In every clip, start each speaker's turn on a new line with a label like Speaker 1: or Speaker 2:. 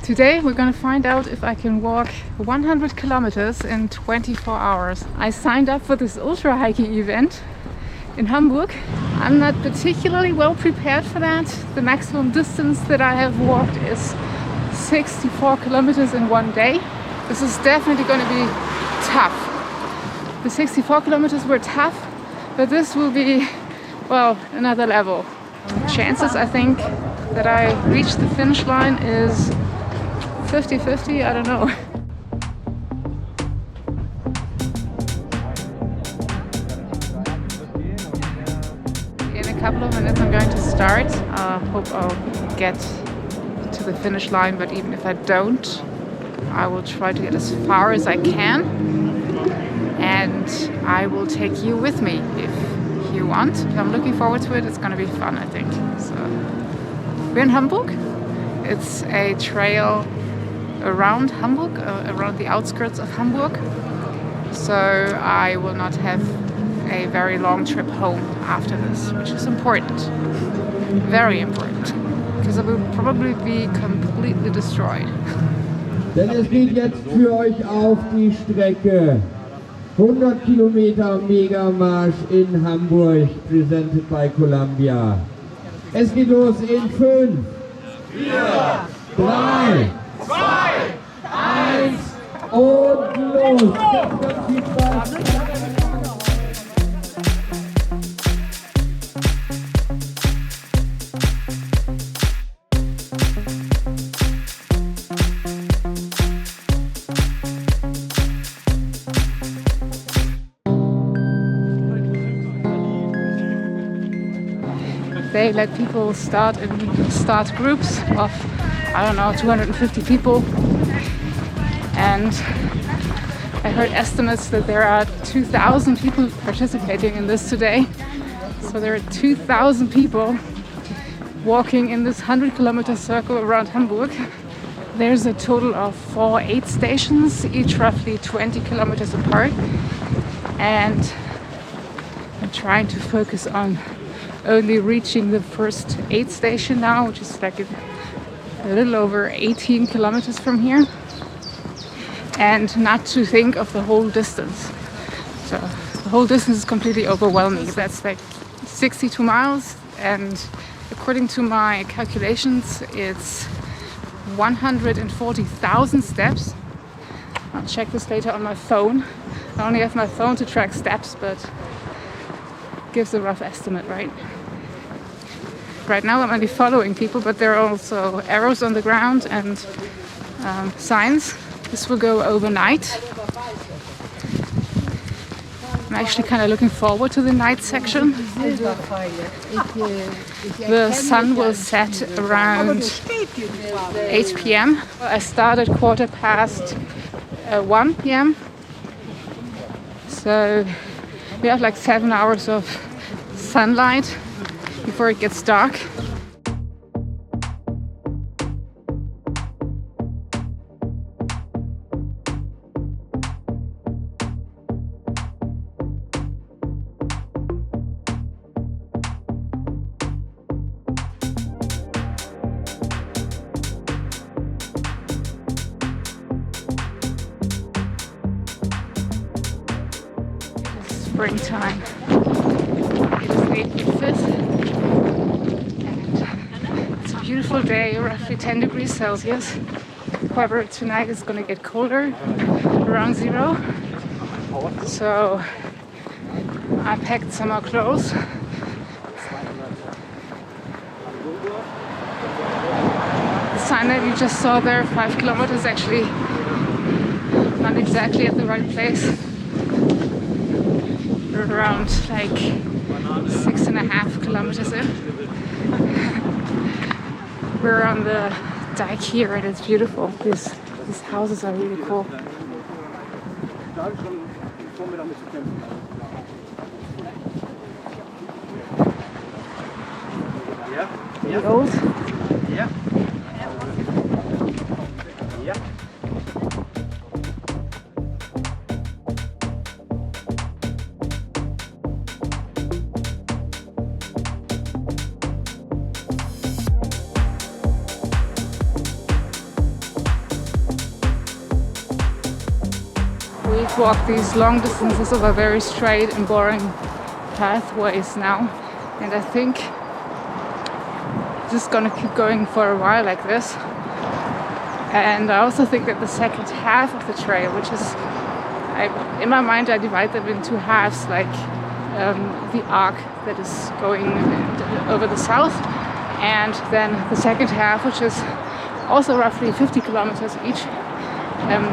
Speaker 1: Today we're gonna find out if I can walk 100 kilometers in 24 hours. I signed up for this ultra hiking event in Hamburg. I'm not particularly well prepared for that. The maximum distance that I have walked is 64 kilometers in one day. This is definitely going to be tough. The 64 kilometers were tough, but this will be, well, another level. Chances, I think, that I reach the finish line is 50-50, I don't know. In a couple of minutes I'm going to start. I hope I'll get to the finish line, but even if I don't, I will try to get as far as I can, and I will take you with me if you want. I'm looking forward to it. It's going to be fun, I think. So we're in Hamburg. It's a trail around Hamburg, around the outskirts of Hamburg. So I will not have a very long trip home after this, which is important. Very important. Because I will probably be completely destroyed.
Speaker 2: Denn es geht jetzt für euch auf die Strecke. 100 Kilometer Megamarsch in Hamburg, presented by Columbia. Es geht los in 5, 4, 3, 2, 1 und los! Ganz viel Spaß!
Speaker 1: They let people start in groups of, I don't know, 250 people. And I heard estimates that there are 2,000 people participating in this today. So there are 2,000 people walking in this 100-kilometer circle around Hamburg. There's a total of 4 aid stations, each roughly 20 kilometers apart. And I'm trying to focus on only reaching the first aid station now, which is like a little over 18 kilometers from here, and not to think of the whole distance. So the whole distance is completely overwhelming. That's like 62 miles, and according to my calculations, it's 140,000 steps. I'll check this later on my phone. I only have my phone to track steps, but it gives a rough estimate, right? Right now I'm only following people, but there are also arrows on the ground and signs. This will go overnight. I'm actually kind of looking forward to the night section. The sun will set around 8 p.m. I started 1:15 p.m. So we have like 7 hours of sunlight before it gets dark. It's springtime. It is April 5th. Beautiful day, roughly 10 degrees Celsius. However, tonight it's going to get colder, around 0. So I packed some more clothes. The sign that you just saw there, 5 kilometers, actually not exactly at the right place. We're around like 6.5 kilometers in. We're on the dike here and it's beautiful. These houses are really cool. The old.
Speaker 3: Yeah.
Speaker 1: We've walked these long distances over very straight and boring pathways now, and I think just gonna keep going for a while like this. And I also think that the second half of the trail, which is, in my mind I divide them into halves, like the arc that is going over the south, and then the second half, which is also roughly 50 kilometers each.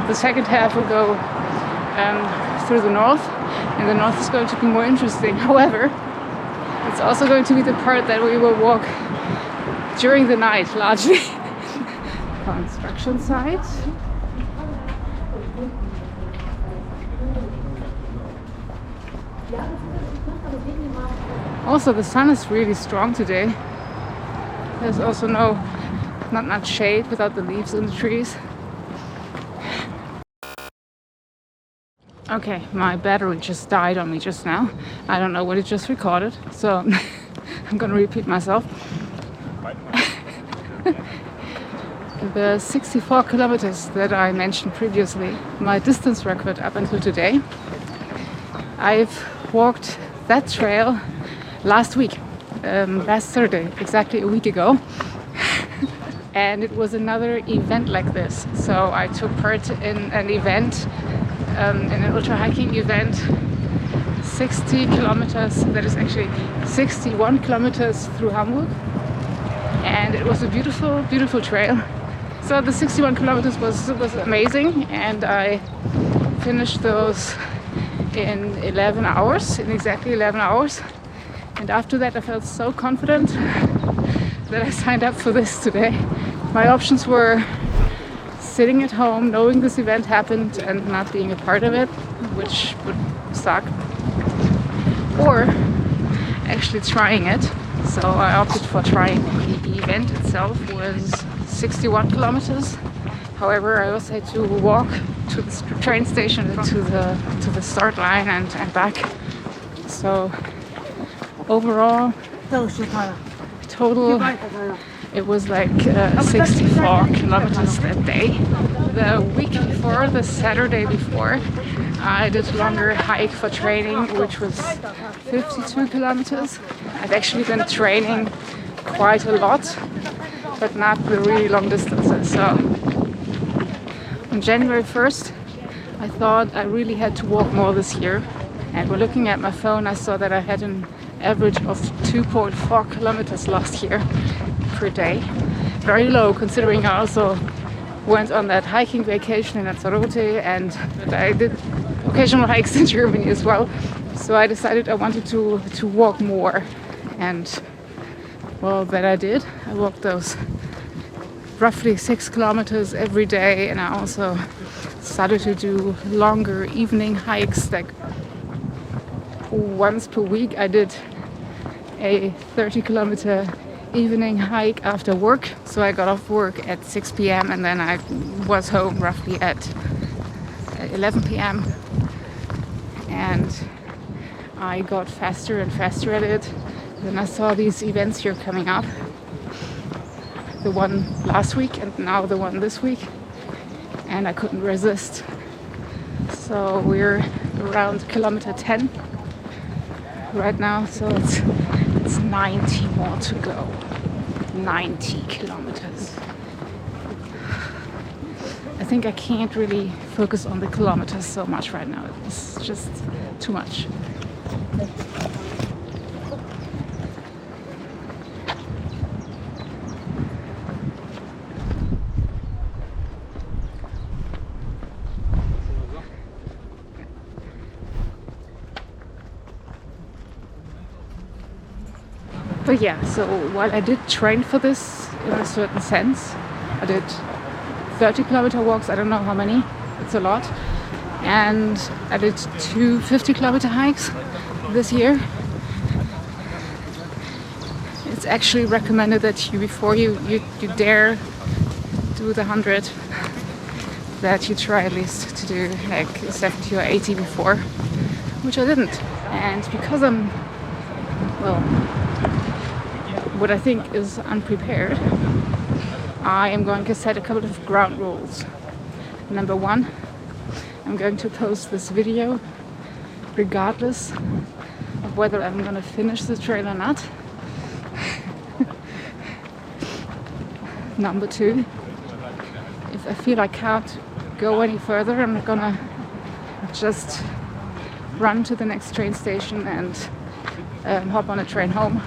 Speaker 1: The second half will go through the north, and the north is going to be more interesting. However, it's also going to be the part that we will walk during the night, largely. Construction site. Also, the sun is really strong today. There's also not much shade without the leaves in the trees. Okay, my battery just died on me just now. I don't know what it just recorded, so I'm gonna repeat myself. The 64 kilometers that I mentioned previously, my distance record up until today, I've walked that trail last week, last Saturday, exactly a week ago. And it was another event like this. So I took part in an event, in an ultra hiking event, 60 kilometers, that is actually 61 kilometers through Hamburg. And it was a beautiful, beautiful trail. So the 61 kilometers was amazing, and I finished those in 11 hours, in exactly 11 hours. And after that I felt so confident that I signed up for this today. My options were sitting at home, knowing this event happened and not being a part of it, which would suck, or actually trying it. So I opted for trying. The event itself was 61 kilometers. However, I also had to walk to the train station and to the start line and back. So overall, total, it was like 64 kilometers that day. The week before, the Saturday before, I did a longer hike for training, which was 52 kilometers. I've actually been training quite a lot, but not the really long distances. So on January 1st, I thought I really had to walk more this year. And when looking at my phone, I saw that I had an average of 2.4 kilometers last year per day. Very low, considering I also went on that hiking vacation in Lanzarote, and I did occasional hikes in Germany as well. So I decided I wanted to walk more, and well, that I did. I walked those roughly 6 kilometers every day, and I also started to do longer evening hikes. Like once per week I did a 30-kilometer evening hike after work. So I got off work at 6 p.m. and then I was home roughly at 11 p.m. and I got faster and faster at it. Then I saw these events here coming up, the one last week and now the one this week, and I couldn't resist. So we're around kilometer 10 right now, so it's 90 more to go. 90 kilometers. I think I can't really focus on the kilometers so much right now. It's just too much. But yeah, so while I did train for this in a certain sense, I did 30-kilometer walks, I don't know how many, it's a lot, and I did 2 50-kilometer hikes this year. It's actually recommended that you, before you dare do the 100, that you try at least to do like 70 or 80 before, which I didn't. And because I'm, well, what I think is unprepared, I am going to set a couple of ground rules. Number one, I'm going to post this video regardless of whether I'm gonna finish the trail or not. Number 2, if I feel I can't go any further, I'm gonna just run to the next train station and hop on a train home.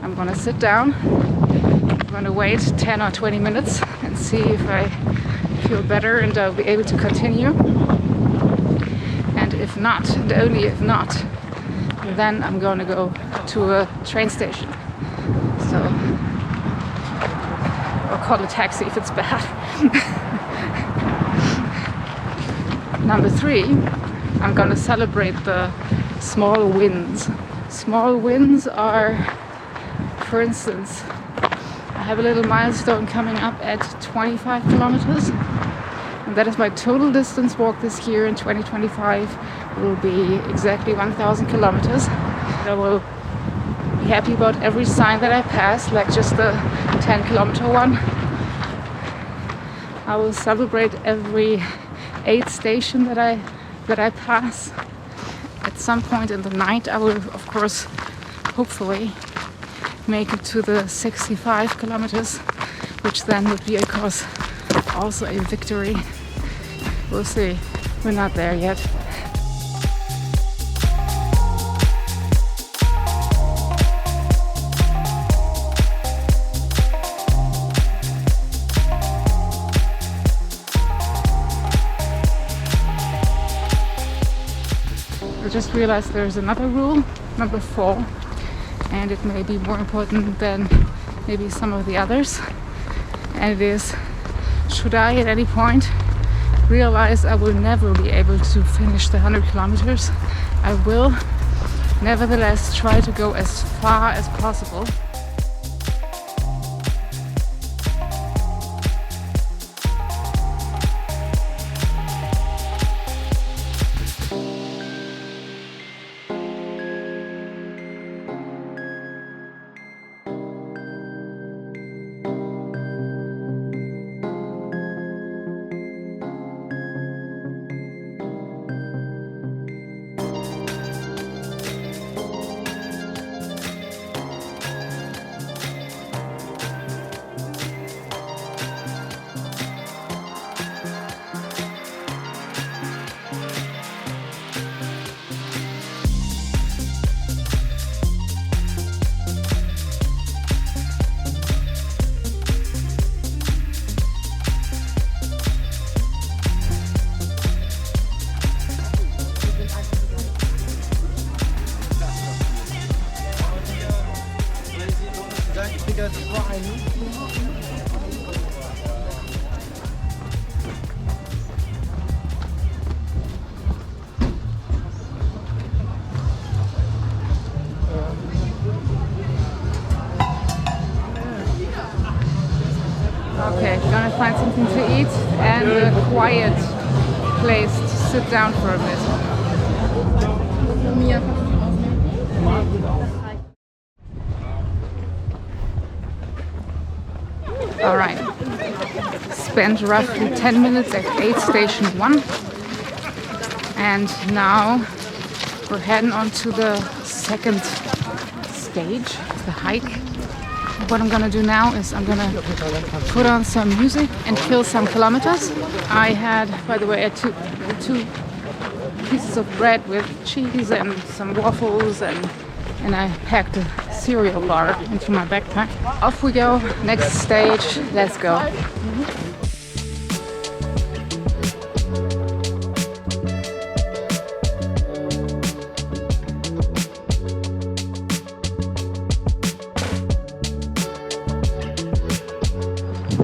Speaker 1: I'm gonna sit down, I'm gonna wait 10 or 20 minutes and see if I feel better and I'll be able to continue. And if not, and only if not, then I'm gonna go to a train station. So, or call a taxi if it's bad. Number 3, I'm gonna celebrate the small wins. Small wins are, for instance, I have a little milestone coming up at 25 kilometers. And that is my total distance walk this year in 2025. It will be exactly 1,000 kilometers. I will be happy about every sign that I pass, like just the 10-kilometer one. I will celebrate every aid station that I pass. At some point in the night, I will, of course, hopefully make it to the 65 kilometers, which then would be, of course, also a victory. We'll see. We're not there yet. I just realized there's another rule, number 4, and it may be more important than maybe some of the others. And it is, should I at any point realize I will never be able to finish the 100 kilometers, I will nevertheless try to go as far as possible. Okay, gonna find something to eat and a quiet place to sit down for a bit. Alright, spent roughly 10 minutes at aid station 1 and now we're heading on to the second stage, the hike. What I'm gonna do now is I'm gonna put on some music and kill some kilometers. I had, by the way, two pieces of bread with cheese and some waffles and I packed a cereal bar into my backpack. Off we go, next stage, let's go.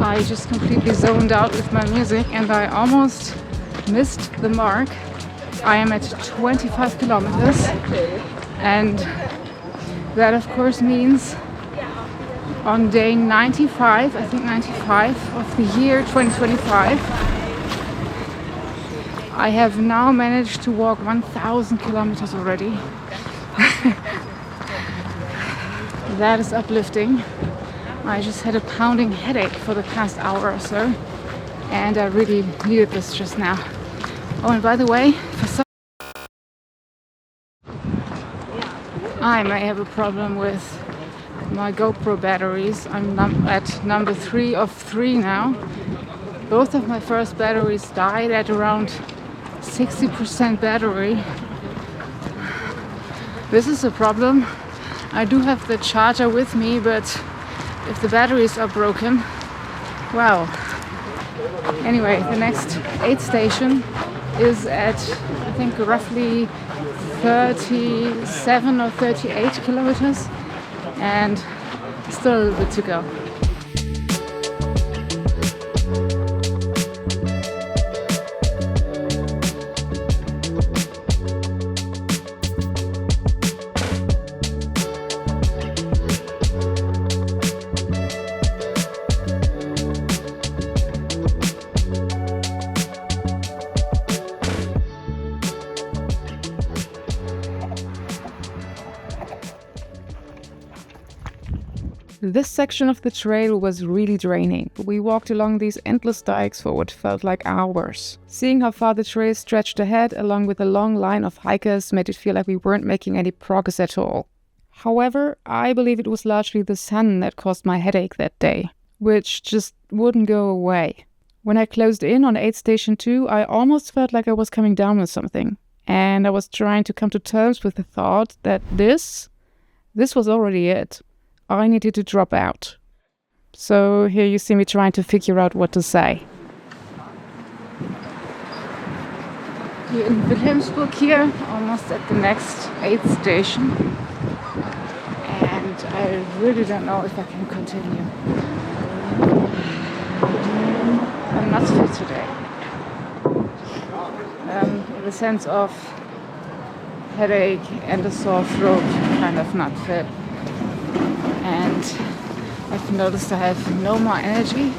Speaker 1: I just completely zoned out with my music and I almost missed the mark. I am at 25 kilometers and that of course means on day 95, I think 95 of the year 2025, I have now managed to walk 1,000 kilometers already. That is uplifting. I just had a pounding headache for the past hour or so and I really needed this just now. Oh, and by the way, I may have a problem with my GoPro batteries. I'm at number 3 of 3 now. Both of my first batteries died at around 60% battery. This is a problem. I do have the charger with me, but if the batteries are broken, well. Anyway, the next aid station is at, I think, roughly 37 or 38 kilometers, and still a little bit to go.
Speaker 3: This section of the trail was really draining. We walked along these endless dikes for what felt like hours. Seeing how far the trail stretched ahead, along with a long line of hikers, made it feel like we weren't making any progress at all. However, I believe it was largely the sun that caused my headache that day, which just wouldn't go away. When I closed in on aid station 2, I almost felt like I was coming down with something, and I was trying to come to terms with the thought that this was already it. I needed to drop out. So here you see me trying to figure out what to say.
Speaker 1: We're in Wilhelmsburg here, almost at the next aid station. And I really don't know if I can continue. I'm not fit today. In the sense of headache and a sore throat, kind of not fit. And I've noticed I have no more energy.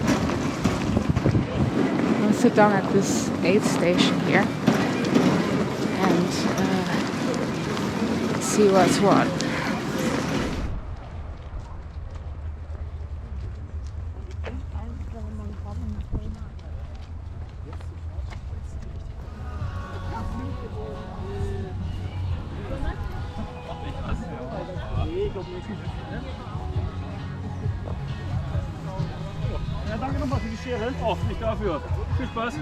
Speaker 1: I'm gonna sit down at this aid station here and see what's what.
Speaker 4: Ja, danke nochmal für die Schere. Oh, nicht dafür. Viel Spaß.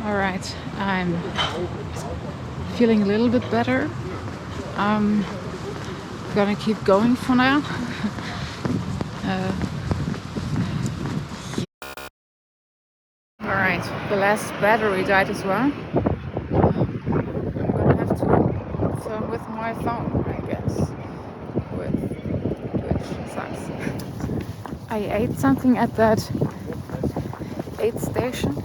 Speaker 1: Alright, I'm feeling a little bit better. I'm gonna keep going for now. Alright, the last battery died as well. I'm gonna have to film with my phone, I guess. Which sucks. I ate something at that aid station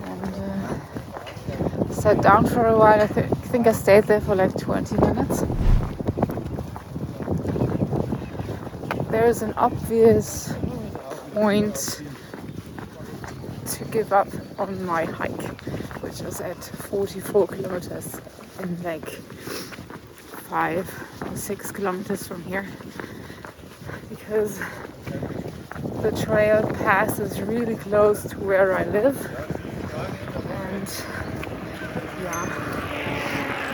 Speaker 1: and sat down for a while. I think I stayed there for like 20 minutes. There is an obvious point to give up on my hike, which is at 44 kilometers in like 5 or 6 kilometers from here, because the trail passes really close to where I live, and yeah,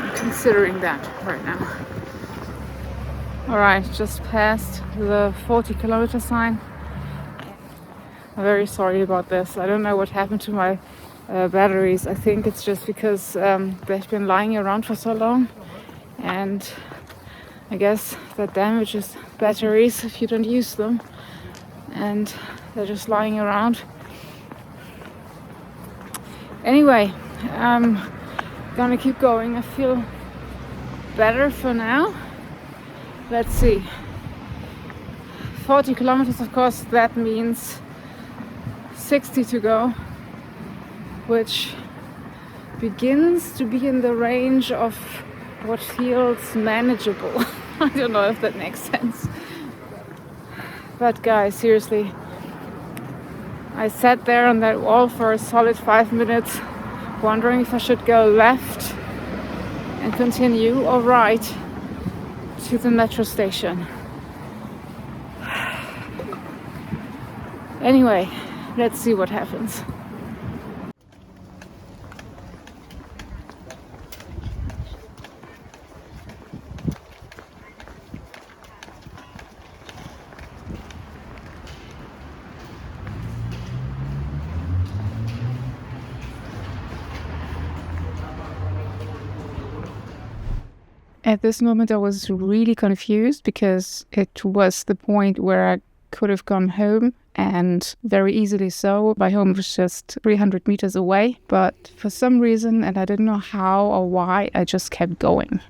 Speaker 1: I'm considering that right now. Alright, just passed the 40 kilometer sign. I'm very sorry about this. I don't know what happened to my batteries. I think it's just because they've been lying around for so long, and I guess that damages batteries if you don't use them, and they're just lying around. Anyway, I'm gonna keep going. I feel better for now. Let's see. 40 kilometers, of course, that means 60 to go, which begins to be in the range of what feels manageable. I don't know if that makes sense. But guys, seriously, I sat there on that wall for a solid 5 minutes, wondering if I should go left and continue or right to the metro station. Anyway, let's see what happens.
Speaker 3: At this moment, I was really confused because it was the point where I could have gone home, and very easily so. My home was just 300 meters away, but for some reason, and I didn't know how or why, I just kept going.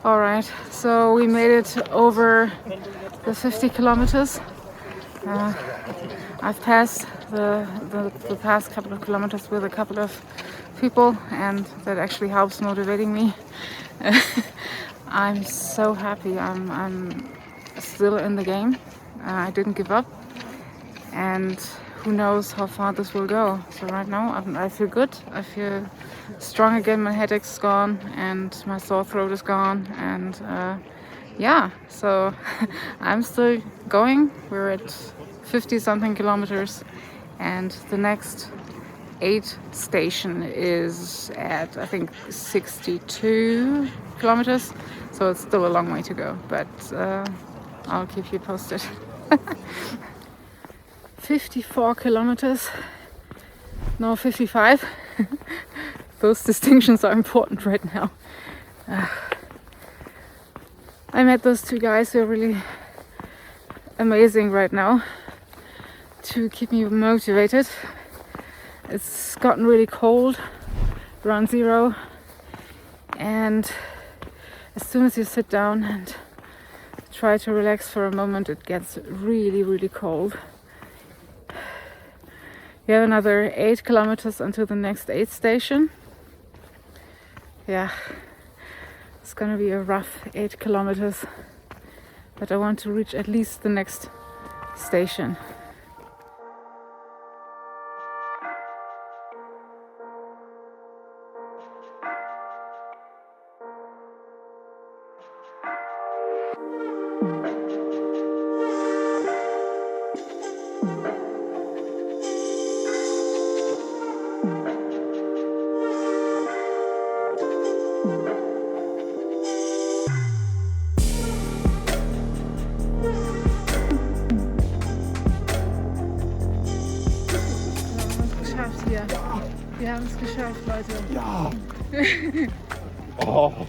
Speaker 1: All right, so we made it over the 50 kilometers. I've passed the past couple of kilometers with a couple of people, and that actually helps motivating me. I'm so happy. I'm still in the game. I didn't give up, and who knows how far this will go. So right now I feel good. I feel strong again. My headache's gone and my sore throat is gone, and yeah, so I'm still going. We're at 50 something kilometers, and the next 8 station is at, I think, 62 kilometers, so it's still a long way to go, but I'll keep you posted. 54 kilometers, no, 55. Those distinctions are important right now. I met those 2 guys who are really amazing right now to keep me motivated. It's gotten really cold, around 0, and as soon as you sit down and try to relax for a moment, it gets really, really cold. We have another 8 kilometers until the next 8 station. Yeah, it's gonna be a rough 8 kilometers, but I want to reach at least the next station. Wir haben es geschafft, Leute.
Speaker 5: Ja! Oh!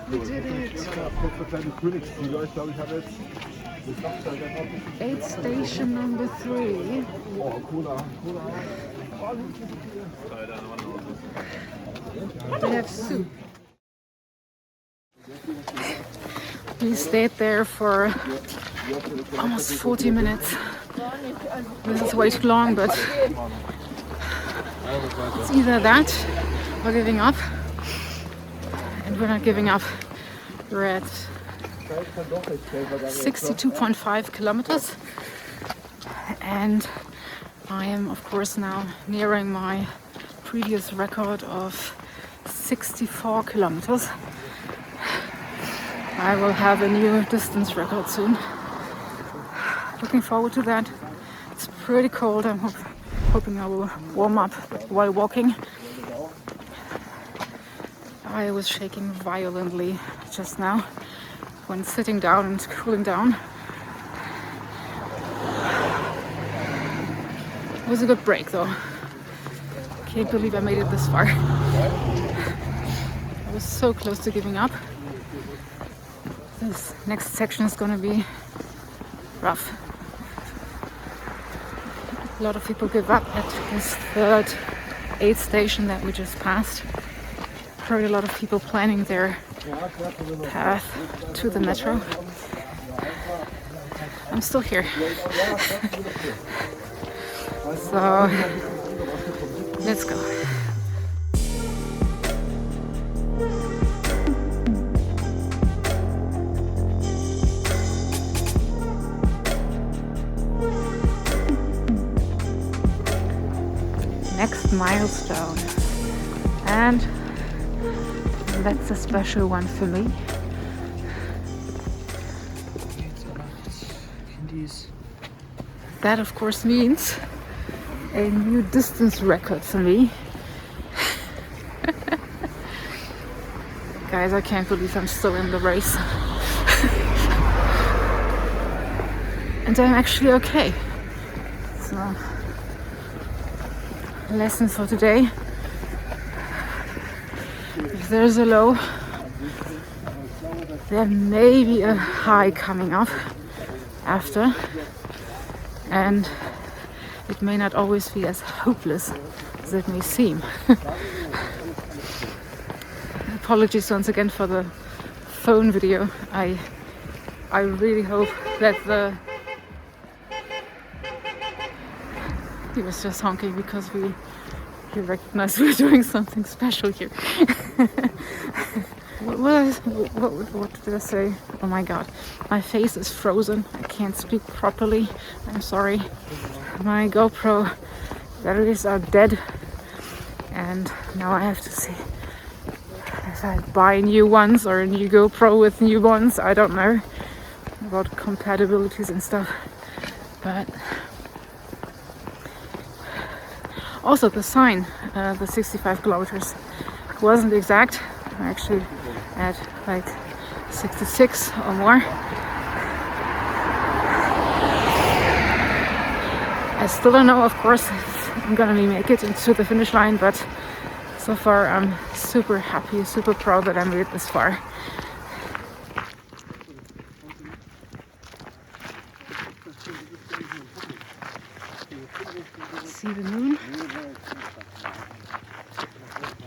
Speaker 1: We did it.
Speaker 5: Kurze kleine Königsliga. Ich glaube, ich habe jetzt
Speaker 1: 8 station number 3.
Speaker 5: oh, Cola.
Speaker 1: They have soup. We stayed there for almost 40 minutes. This is way too long, but it's either that or giving up. And we're not giving up. We're at 62.5 kilometers. And I am, of course, now nearing my previous record of 64 kilometers. I will have a new distance record soon. Looking forward to that. It's pretty cold. I'm hoping I will warm up while walking. I was shaking violently just now when sitting down and cooling down. It was a good break though. Can't believe I made it this far. I was so close to giving up. This next section is gonna be rough. A lot of people give up at this third 8th station that we just passed. Heard a lot of people planning their path to the metro. I'm still here. So let's go. next milestone. And that's a special one for me. That of course means a new distance record for me. Guys, I can't believe I'm still in the race. And I'm actually okay. So, lesson for today. If there's a low, there may be a high coming up after. And it may not always be as hopeless as it may seem. Apologies once again for the phone video. I really hope that he was just honking because he recognized we're doing something special here. What did I say? Oh my god, my face is frozen. I can't speak properly. I'm sorry. My GoPro batteries are dead, and now I have to see if I buy new ones or a new GoPro with new ones. I don't know about compatibilities and stuff, but also the sign, the 65 kilometers wasn't exact. I'm actually at like 66 or more. I still don't know, of course, if I'm gonna make it into the finish line, but so far I'm super happy, super proud that I made it this far. See the moon?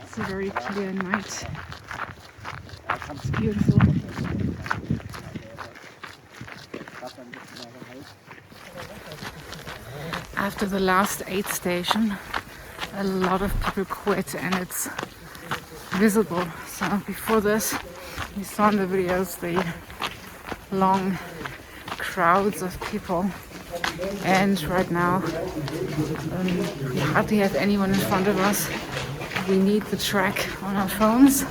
Speaker 1: It's a very clear night. It's beautiful. After the last aid station, a lot of people quit, and it's visible. So before this, you saw in the videos the long crowds of people, and right now we hardly have anyone in front of us. We need the track on our phones.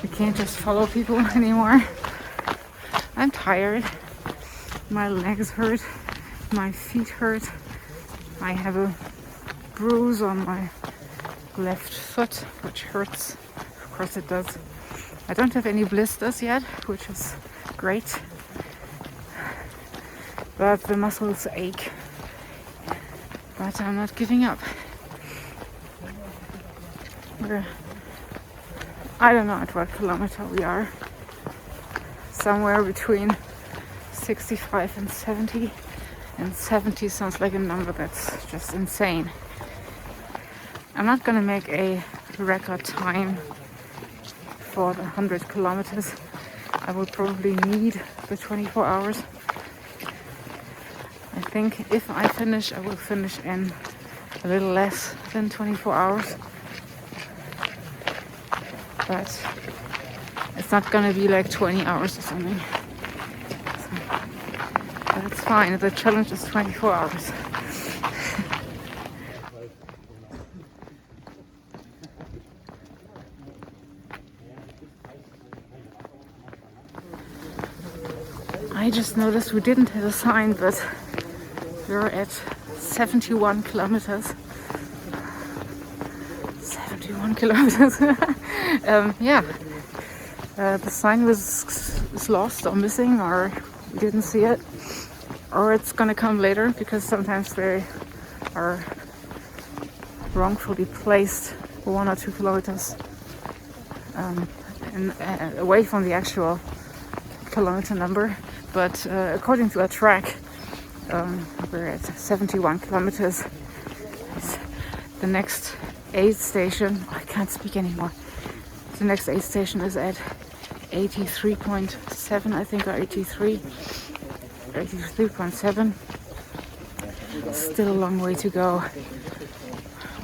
Speaker 1: We can't just follow people anymore. I'm tired. My legs hurt. My feet hurt. I have a bruise on my left foot, which hurts. Of course it does. I don't have any blisters yet, which is great. But the muscles ache. But I'm not giving up. I don't know at what kilometer we are. Somewhere between 65 and 70. And 70 sounds like a number that's just insane. I'm not gonna make a record time for the 100 kilometers. I will probably need the 24 hours. I think if I finish, I will finish in a little less than 24 hours. But it's not gonna be like 20 hours or something. But it's fine, the challenge is 24 hours. I just noticed we didn't have a sign, but we're at 71 kilometers. 71 kilometers. Yeah. The sign is lost or missing, or we didn't see it. Or it's gonna come later, because sometimes they are wrongfully placed 1 or 2 kilometers away from the actual kilometer number. But according to our track, we're at 71 kilometers. The next aid station, I can't speak anymore. The next aid station is at 83.7, I think, or 83.7. Still a long way to go.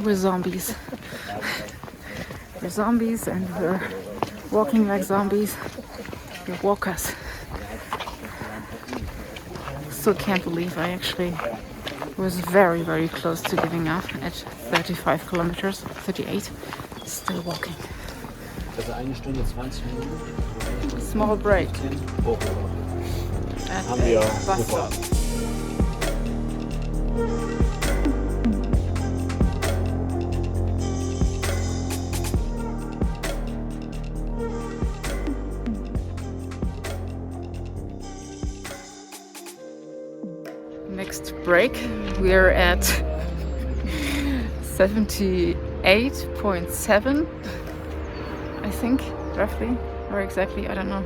Speaker 1: We're zombies. We're zombies, and we're walking like zombies. We're walkers. Still can't believe I actually was very, very close to giving up at 35 kilometers, 38, still walking.
Speaker 6: Also 1 Stunde 20 Minuten.
Speaker 1: Small break at
Speaker 6: Haben wir
Speaker 1: a bus
Speaker 6: sofort.
Speaker 1: stop. Next break, we're at 78.7, I think, roughly, or exactly, I don't know.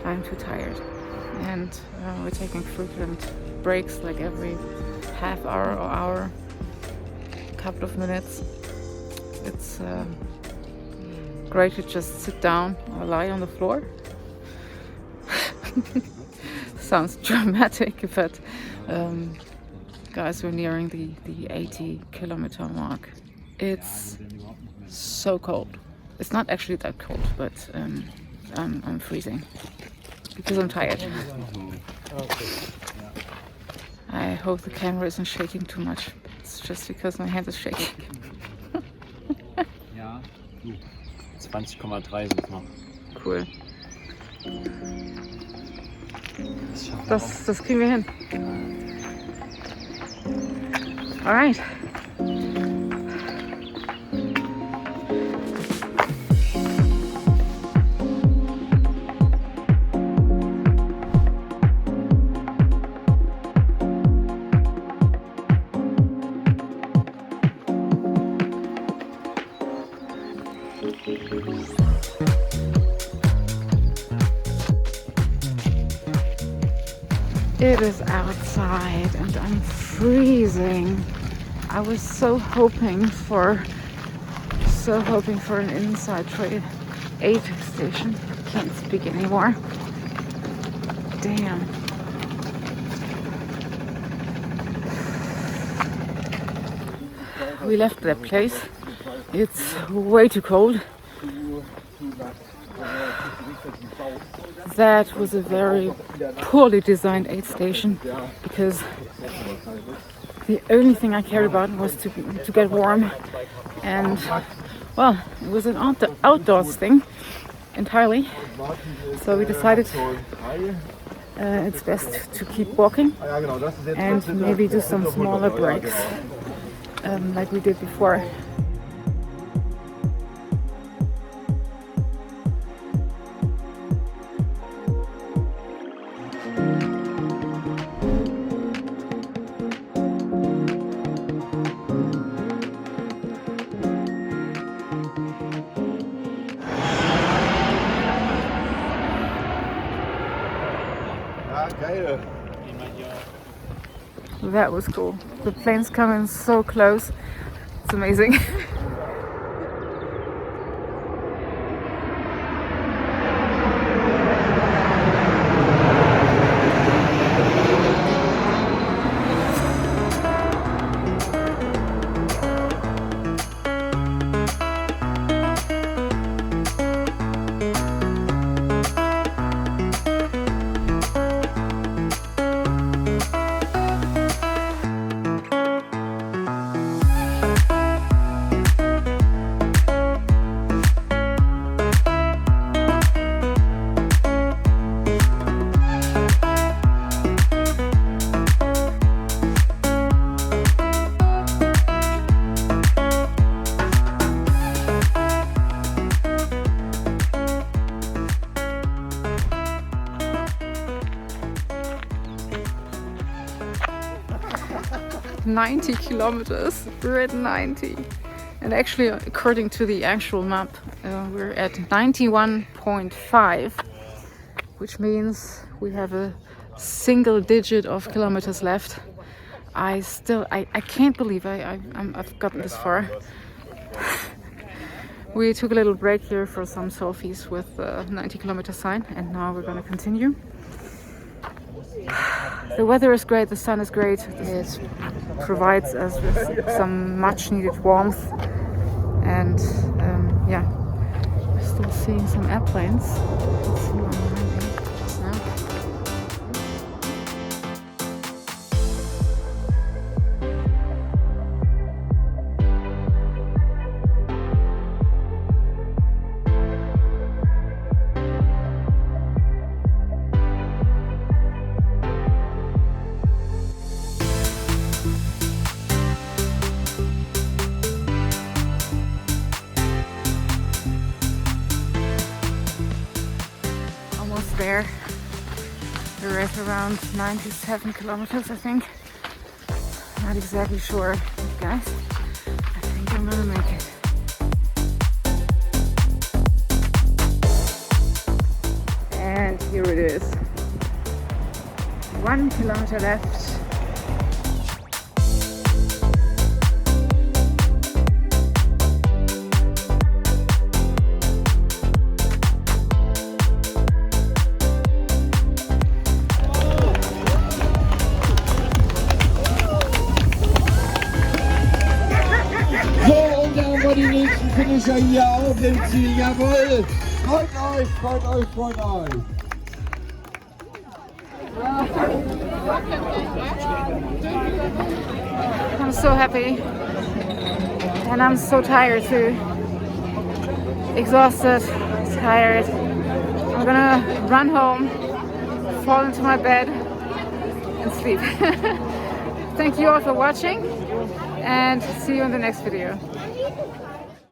Speaker 1: I'm too tired. And we're taking frequent breaks, like every half hour or hour, a couple of minutes. It's great to just sit down or lie on the floor. Sounds dramatic, but guys, we're nearing the 80-kilometer mark. It's so cold. It's not actually that cold, but I'm freezing because I'm tired. I hope the camera isn't shaking too much. It's just because my hand is shaking.
Speaker 6: Ja, 20,3 sind noch.
Speaker 1: Cool. Das kriegen wir hin. Alright. It is outside and I'm freezing. I was so hoping for an inside trail aid station. Can't speak anymore. Damn. We left that place. It's way too cold. That was a very poorly designed aid station because the only thing I cared about was to get warm, and well, it was an outdoors thing entirely. So we decided it's best to keep walking and maybe do some smaller breaks like we did before. That was cool. The planes come in so close. It's amazing. "90 kilometers, we're at 90. And actually, according to the actual map, we're at 91.5, which means we have a single digit of kilometers left. I can't believe I've gotten this far. We took a little break here for some selfies with the 90-kilometer sign, and now we're gonna continue. The weather is great, the sun is great. It provides us with some much needed warmth, and yeah, we're still seeing some airplanes. Let's see one landing just now. there. The race around 97 kilometers, I think. Not exactly sure, guys. I think I'm gonna make it. And here it is. 1 kilometer left.
Speaker 2: So, und dann haben wir die nächsten Finisher hier auf dem Ziel. Jawohl! Freut euch, freut euch, freut euch!
Speaker 1: I'm so happy. And I'm so tired too. Exhausted, tired. I'm gonna run home, fall into my bed and sleep. Thank you all for watching and see you in the next video.